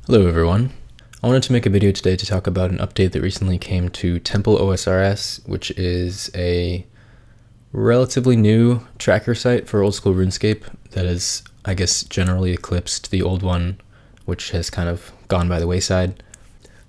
Hello everyone. I wanted to make a video today to talk about an update that recently came to Temple OSRS, which is a relatively new tracker site for old school RuneScape that has, I guess, generally eclipsed the old one, which has kind of gone by the wayside.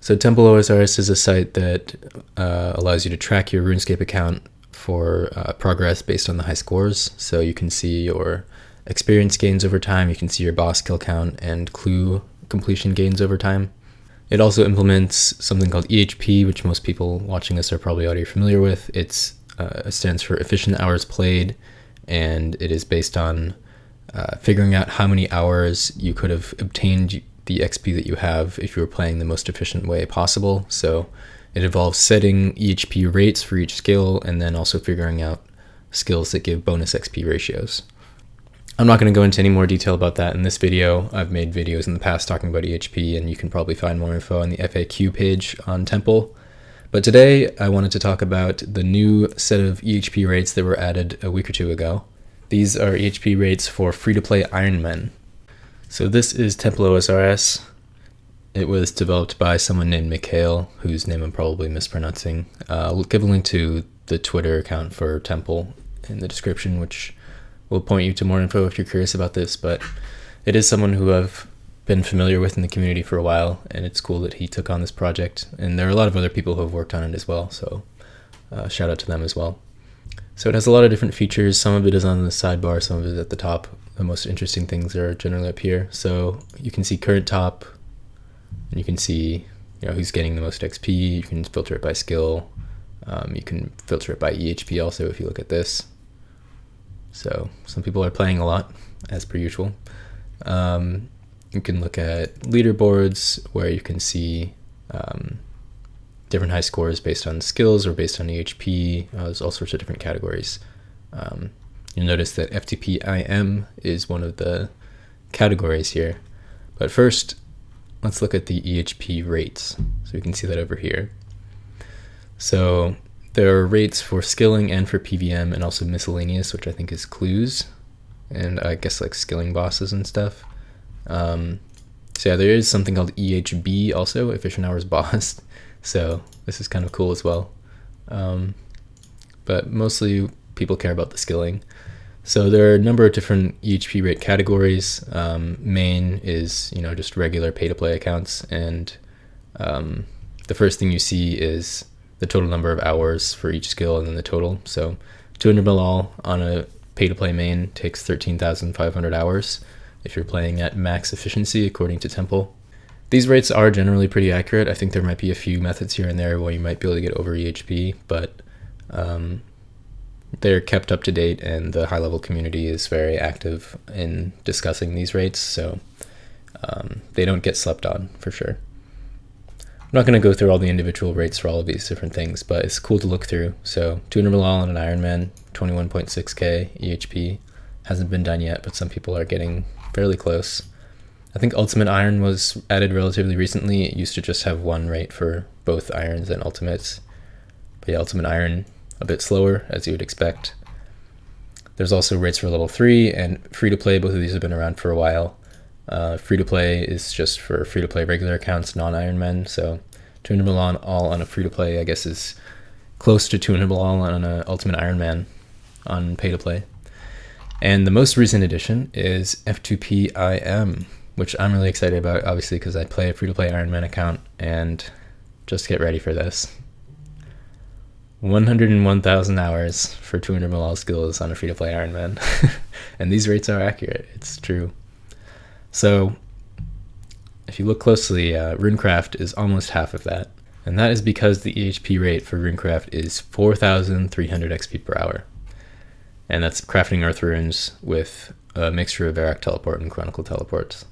So Temple OSRS is a site that allows you to track your RuneScape account for progress based on the high scores. So you can see your experience gains over time, you can see your boss kill count and clue completion gains over time. It also implements something called EHP, which most people watching this are probably already familiar with. It stands for efficient hours played, and it is based on figuring out how many hours you could have obtained the XP that you have if you were playing the most efficient way possible. So it involves setting EHP rates for each skill and then also figuring out skills that give bonus XP ratios. I'm not going to go into any more detail about that in this video. I've made videos in the past talking about EHP, and you can probably find more info on the FAQ page on Temple. But today I wanted to talk about the new set of EHP rates that were added a week or two ago. These are EHP rates for free-to-play Ironmen. So this is Temple OSRS. It was developed by someone named Mikhail, whose name I'm probably mispronouncing. I'll give a link to the Twitter account for Temple in the description, which will point you to more info if you're curious about this, but it is someone who I've been familiar with in the community for a while, and it's cool that he took on this project. And there are a lot of other people who have worked on it as well, so shout out to them as well. So it has a lot of different features. Some of it is on the sidebar, some of it is at the top. The most interesting things are generally up here. So you can see current top, and you can see who's getting the most XP. You can filter it by skill. You can filter it by EHP also if you look at this. So some people are playing a lot, as per usual. You can look at leaderboards where you can see different high scores based on skills or based on EHP. There's all sorts of different categories. You'll notice that FTP-IM is one of the categories here. But first, let's look at the EHP rates. So you can see that over here. So there are rates for skilling and for PVM, and also miscellaneous, which I think is clues, and I guess like skilling bosses and stuff. So yeah, there is something called EHB also, efficient hours boss. So this is kind of cool as well. But mostly people care about the skilling. So there are a number of different EHP rate categories. Main is just regular pay-to-play accounts, and the first thing you see is the total number of hours for each skill and then the total. So 200 Malal on a pay-to-play main takes 13,500 hours if you're playing at max efficiency according to Temple. These rates are generally pretty accurate. I think there might be a few methods here and there where you might be able to get over EHP, but they're kept up to date, and the high-level community is very active in discussing these rates, so they don't get slept on for sure. I'm not going to go through all the individual rates for all of these different things, but it's cool to look through. So 200 Malal on an Ironman, 21.6k EHP. Hasn't been done yet, but some people are getting fairly close. I think Ultimate Iron was added relatively recently. It used to just have one rate for both Irons and Ultimates. But yeah, Ultimate Iron, a bit slower, as you would expect. There's also rates for level 3 and free-to-play. Both of these have been around for a while. Free-to-play is just for free-to-play regular accounts, non-Ironmen. So 200 Malal all on a free-to-play, I guess, is close to 200 Malal on an Ultimate Ironman on pay-to-play. And the most recent addition is F2P-IM, which I'm really excited about, obviously, because I play a free-to-play Ironman account, and just get ready for this. 101,000 hours for 200 Malal skills on a free-to-play Ironman. And these rates are accurate. It's true. So if you look closely, Runecraft is almost half of that. And that is because the EHP rate for Runecraft is 4,300 XP per hour. And that's crafting Earth Runes with a mixture of Varrock Teleport and Chronicle Teleports.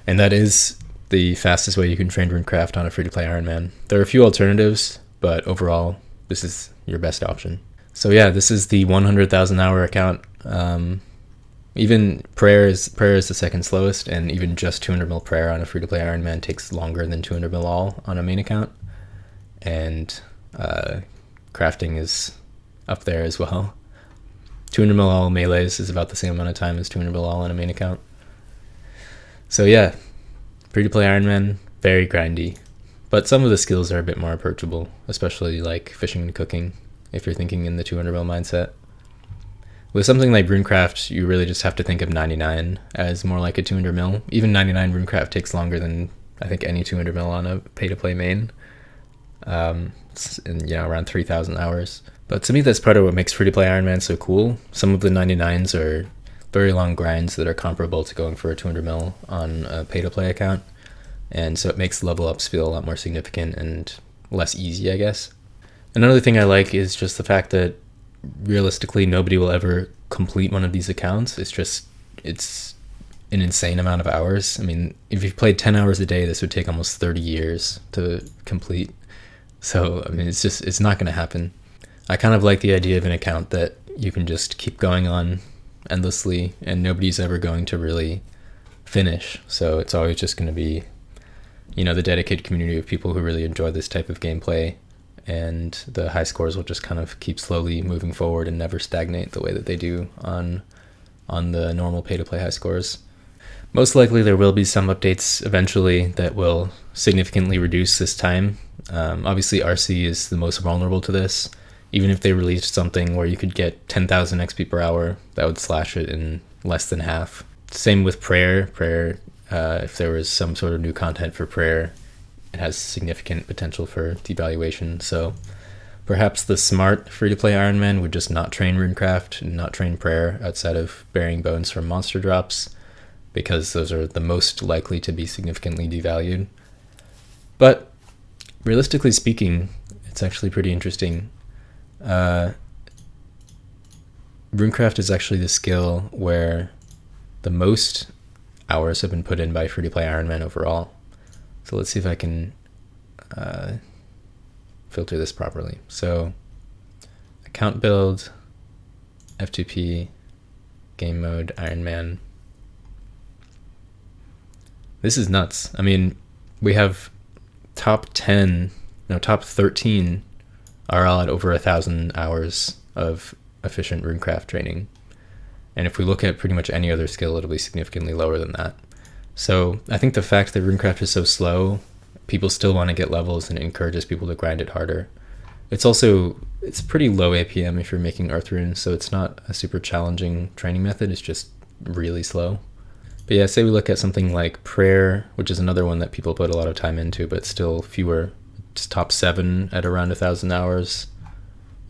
And that is the fastest way you can train Runecraft on a free-to-play Ironman. There are a few alternatives, but overall, this is your best option. So yeah, this is the 100,000 hour account. Even prayer is the second slowest, and even just 200 mil prayer on a free-to-play Ironman takes longer than 200 mil all on a main account. And crafting is up there as well. 200 mil all melees is about the same amount of time as 200 mil all on a main account. So yeah, Free-to-play Iron Man, very grindy. But some of the skills are a bit more approachable, especially like fishing and cooking, if you're thinking in the 200 mil mindset. With something like RuneCraft, you really just have to think of 99 as more like a 200 mil. Even 99 RuneCraft takes longer than I think any 200 mil on a pay-to-play main. It's in, around 3,000 hours. But to me, that's part of what makes free-to-play Iron Man so cool. Some of the 99s are very long grinds that are comparable to going for a 200 mil on a pay-to-play account. And so it makes level ups feel a lot more significant and less easy, I guess. Another thing I like is just the fact that realistically nobody will ever complete one of these accounts. It's an insane amount of hours. I mean, if you've played 10 hours a day, this would take almost 30 years to complete. So, I mean, it's not going to happen. I kind of like the idea of an account that you can just keep going on endlessly and nobody's ever going to really finish. So it's always just going to be, the dedicated community of people who really enjoy this type of gameplay, and the high scores will just kind of keep slowly moving forward and never stagnate the way that they do on the normal pay-to-play high scores. Most likely there will be some updates eventually that will significantly reduce this time. Obviously RC is the most vulnerable to this. Even if they released something where you could get 10,000 XP per hour, that would slash it in less than half. Same with Prayer. If there was some sort of new content for Prayer, it has significant potential for devaluation. So perhaps the smart free-to-play Iron Man would just not train RuneCraft and not train Prayer outside of burying bones from monster drops, because those are the most likely to be significantly devalued. But realistically speaking, it's actually pretty interesting. RuneCraft is actually the skill where the most hours have been put in by free-to-play Iron Man overall. So let's see if I can filter this properly. So account build, F2P, game mode, Iron Man. This is nuts. I mean, we have top 13 are all at over 1,000 hours of efficient RuneCraft training. And if we look at pretty much any other skill, it'll be significantly lower than that. So I think the fact that RuneCraft is so slow, people still want to get levels, and it encourages people to grind it harder. It's pretty low APM if you're making Earth runes, so it's not a super challenging training method. It's just really slow. But yeah, say we look at something like Prayer, which is another one that people put a lot of time into, but still fewer. It's top 7 at around 1,000 hours.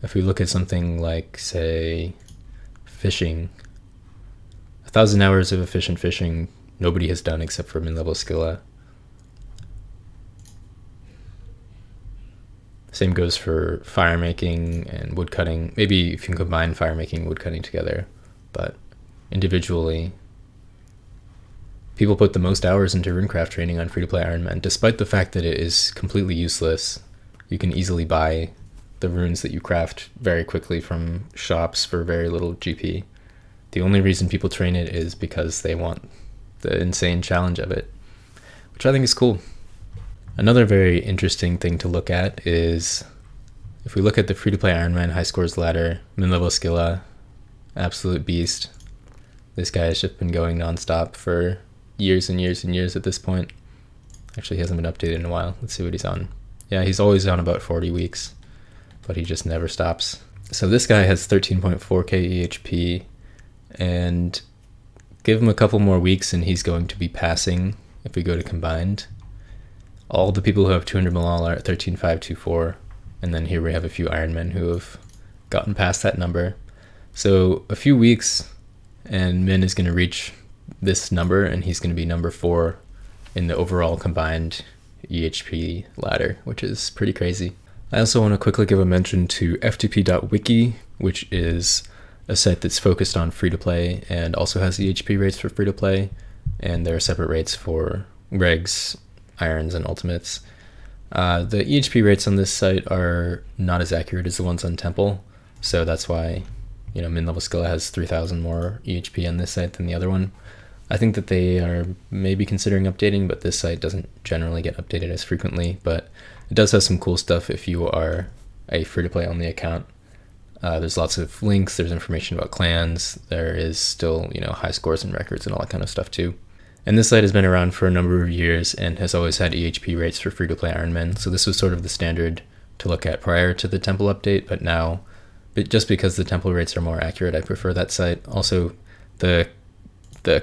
If we look at something like, say, fishing, 1,000 hours of efficient fishing nobody has done except for mid-level Skilla. Same goes for fire making and wood cutting. Maybe if you can combine fire making and wood cutting together, but individually, people put the most hours into RuneCraft training on free-to-play Iron Man, despite the fact that it is completely useless. You can easily buy the runes that you craft very quickly from shops for very little GP. The only reason people train it is because they want the insane challenge of it, which I think is cool. Another very interesting thing to look at is if we look at the free-to-play Iron Man high scores ladder, mid-level Skilla, absolute beast. This guy has just been going nonstop for years and years and years at this point. Actually, he hasn't been updated in a while. Let's see what he's on. Yeah, he's always on about 40 weeks, but he just never stops. So this guy has 13.4k EHP, and give him a couple more weeks and he's going to be passing, if we go to combined, all the people who have 200 Malal are at 13.524, and then here we have a few Ironmen who have gotten past that number. So a few weeks and Min is going to reach this number, and he's going to be number 4 in the overall combined EHP ladder, which is pretty crazy. I also want to quickly give a mention to ftp.wiki, which is a site that's focused on free-to-play and also has EHP rates for free-to-play, and there are separate rates for regs, irons, and ultimates. The EHP rates on this site are not as accurate as the ones on Temple, so that's why mid-level Skilla has 3,000 more EHP on this site than the other one. I think that they are maybe considering updating, but this site doesn't generally get updated as frequently, but it does have some cool stuff if you are a free-to-play only account. There's lots of links, there's information about clans, there is still, high scores and records and all that kind of stuff too. And this site has been around for a number of years and has always had EHP rates for free-to-play Ironman, so this was sort of the standard to look at prior to the Temple update, but now, just because the Temple rates are more accurate, I prefer that site. Also, the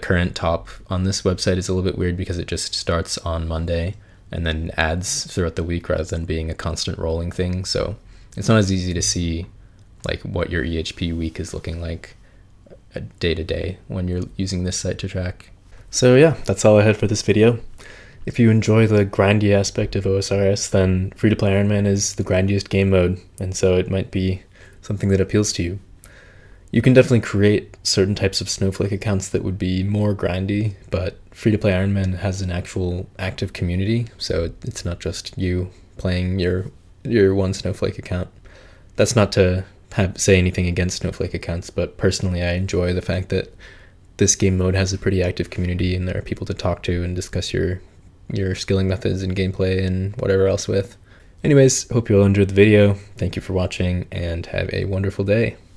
current top on this website is a little bit weird because it just starts on Monday and then adds throughout the week rather than being a constant rolling thing, so it's not as easy to see like what your EHP week is looking like day to day when you're using this site to track. So yeah, that's all I had for this video. If you enjoy the grindy aspect of OSRS, then Free-to-Play Ironman is the grindiest game mode, and so it might be something that appeals to you. You can definitely create certain types of Snowflake accounts that would be more grindy, but Free-to-Play Ironman has an actual active community, so it's not just you playing your one Snowflake account. That's not to say anything against Snowflake accounts, but personally I enjoy the fact that this game mode has a pretty active community and there are people to talk to and discuss your skilling methods and gameplay and whatever else with. Anyways, hope you all enjoyed the video. Thank you for watching and have a wonderful day.